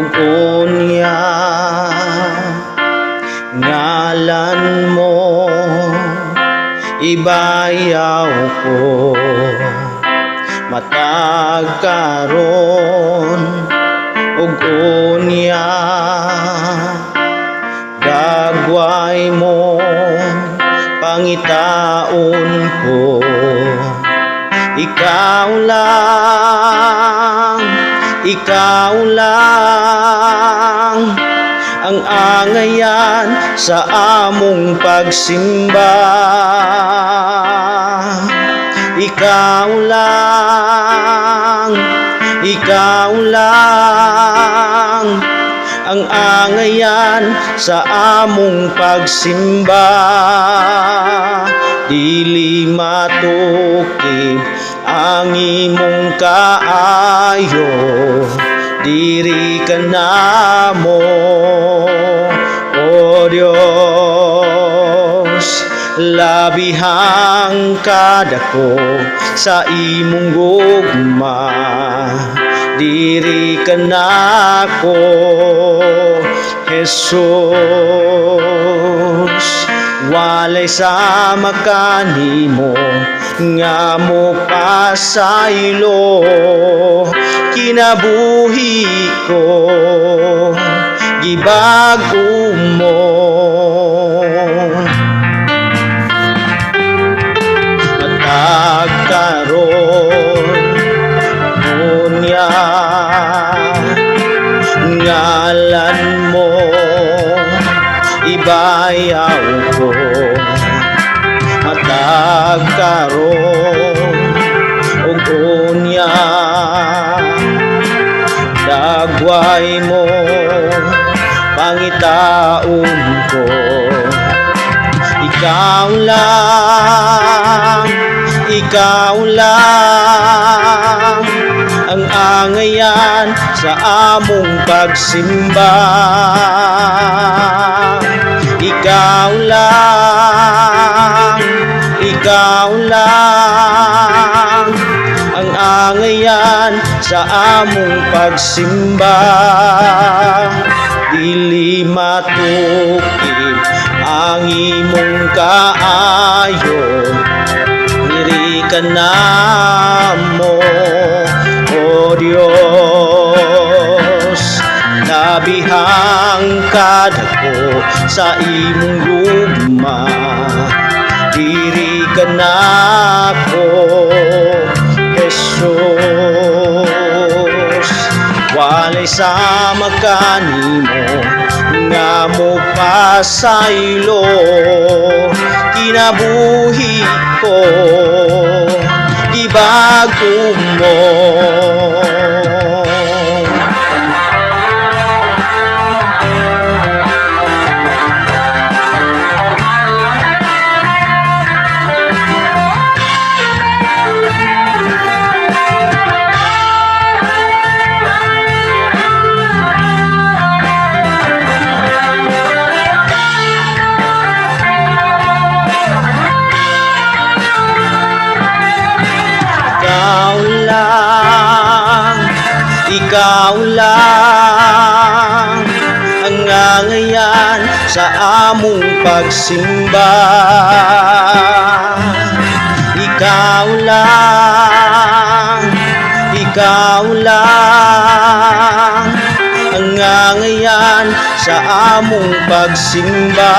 ug unya ngalan mo ibayaw ko matag karon ug unya dagway mo pangitaon ko ikaw lang ang angayan sa among pagsimba. Ikaw lang ang angayan sa among pagsimba. Dili matukib ang imong kaayo, diri ka namo, O Dios. Labihang kadako sa imong gugma, diri ka nako, Jesus. Walay sama kanimo nga mo pasaylo kinabuhi ko gibag-o mo. Matag karon unya ngalan mo ibayaw ko matag karon ug unya dagway mo pangitaon ko ikaw lang ang angayan sa among pagsimba. Ikaw lang ang angayan sa among pagsimba. Dili matukib ang imong kaayo, diri ka namo, O Dios. Labihang kadako sa imong gugma, diri ka nako, Jesus. Walay sama kanimo nga mo pasaylo kinabuhi ko gibag-o mo. Ikaw lang ang angayan sa among pagsimba. Ikaw lang ang angayan sa among pagsimba.